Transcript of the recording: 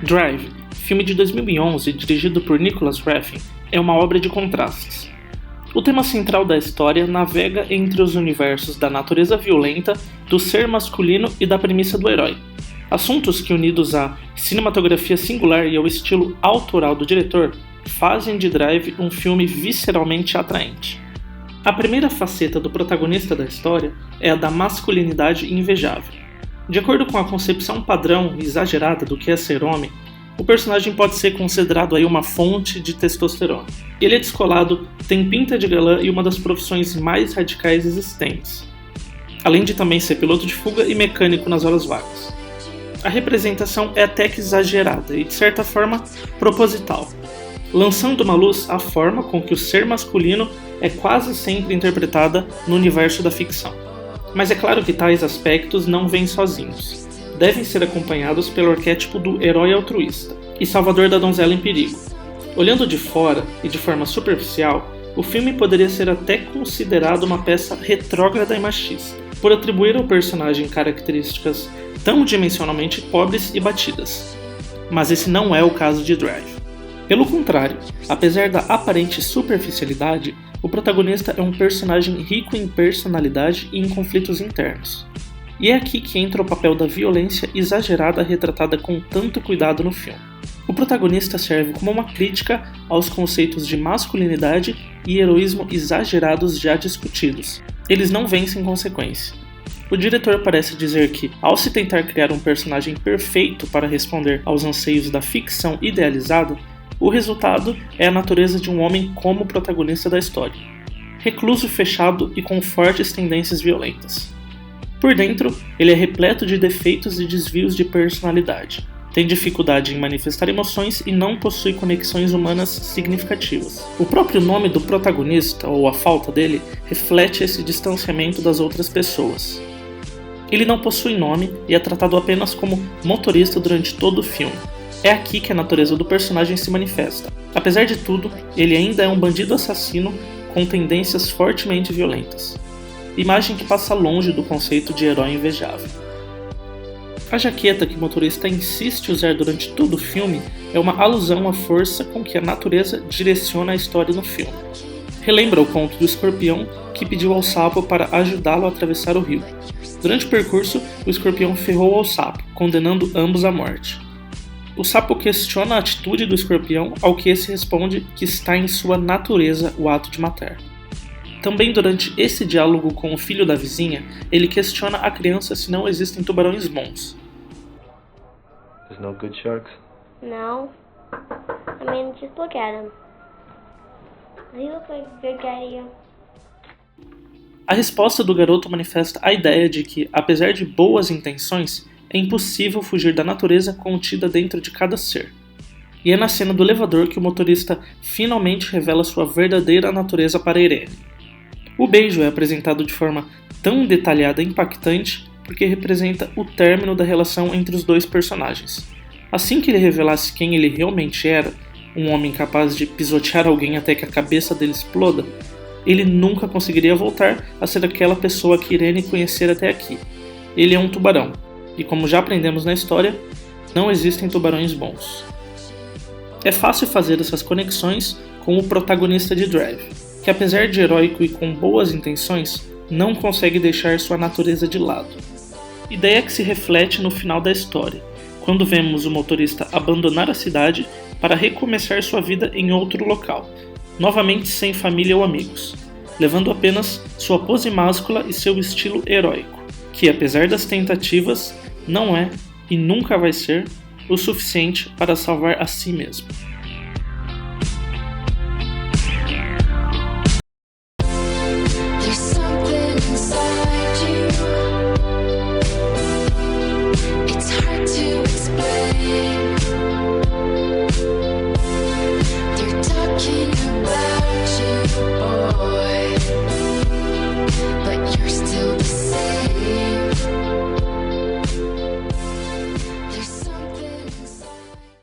Drive, filme de 2011 dirigido por Nicholas Refn, é uma obra de contrastes. O tema central da história navega entre os universos da natureza violenta, do ser masculino e da premissa do herói. Assuntos que, unidos à cinematografia singular e ao estilo autoral do diretor, fazem de Drive um filme visceralmente atraente. A primeira faceta do protagonista da história é a da masculinidade invejável. De acordo com a concepção padrão e exagerada do que é ser homem, o personagem pode ser considerado aí uma fonte de testosterona. Ele é descolado, tem pinta de galã e uma das profissões mais radicais existentes, além de também ser piloto de fuga e mecânico nas horas vagas. A representação é até que exagerada e, de certa forma, proposital, lançando uma luz à forma com que o ser masculino é quase sempre interpretada no universo da ficção. Mas é claro que tais aspectos não vêm sozinhos. Devem ser acompanhados pelo arquétipo do herói altruísta e salvador da donzela em perigo. Olhando de fora e de forma superficial, o filme poderia ser até considerado uma peça retrógrada e machista, por atribuir ao personagem características tão dimensionalmente pobres e batidas. Mas esse não é o caso de Drive. Pelo contrário, apesar da aparente superficialidade, o protagonista é um personagem rico em personalidade e em conflitos internos. E é aqui que entra o papel da violência exagerada retratada com tanto cuidado no filme. O protagonista serve como uma crítica aos conceitos de masculinidade e heroísmo exagerados já discutidos. Eles não vêm sem consequência. O diretor parece dizer que, ao se tentar criar um personagem perfeito para responder aos anseios da ficção idealizada, o resultado é a natureza de um homem como protagonista da história, recluso, fechado e com fortes tendências violentas. Por dentro, ele é repleto de defeitos e desvios de personalidade, tem dificuldade em manifestar emoções e não possui conexões humanas significativas. O próprio nome do protagonista, ou a falta dele, reflete esse distanciamento das outras pessoas. Ele não possui nome e é tratado apenas como motorista durante todo o filme. É aqui que a natureza do personagem se manifesta. Apesar de tudo, ele ainda é um bandido assassino com tendências fortemente violentas. Imagem que passa longe do conceito de herói invejável. A jaqueta que o motorista insiste usar durante todo o filme é uma alusão à força com que a natureza direciona a história no filme. Relembra o conto do escorpião que pediu ao sapo para ajudá-lo a atravessar o rio. Durante o percurso, o escorpião ferrou ao sapo, condenando ambos à morte. O sapo questiona a atitude do escorpião, ao que esse responde que está em sua natureza o ato de matar. Também durante esse diálogo com o filho da vizinha, ele questiona a criança se não existem tubarões bons. There's no good sharks? No. I mean, just look at him. Does he look like a good guy to you? A resposta do garoto manifesta a ideia de que, apesar de boas intenções, é impossível fugir da natureza contida dentro de cada ser. E é na cena do elevador que o motorista finalmente revela sua verdadeira natureza para Irene. O beijo é apresentado de forma tão detalhada e impactante porque representa o término da relação entre os dois personagens. Assim que ele revelasse quem ele realmente era, um homem capaz de pisotear alguém até que a cabeça dele exploda, ele nunca conseguiria voltar a ser aquela pessoa que Irene conhecera até aqui. Ele é um tubarão. E como já aprendemos na história, não existem tubarões bons. É fácil fazer essas conexões com o protagonista de Drive, que apesar de heróico e com boas intenções, não consegue deixar sua natureza de lado. Ideia que se reflete no final da história, quando vemos o motorista abandonar a cidade para recomeçar sua vida em outro local, novamente sem família ou amigos, levando apenas sua pose máscula e seu estilo heróico, que apesar das tentativas, não é e nunca vai ser o suficiente para salvar a si mesmo.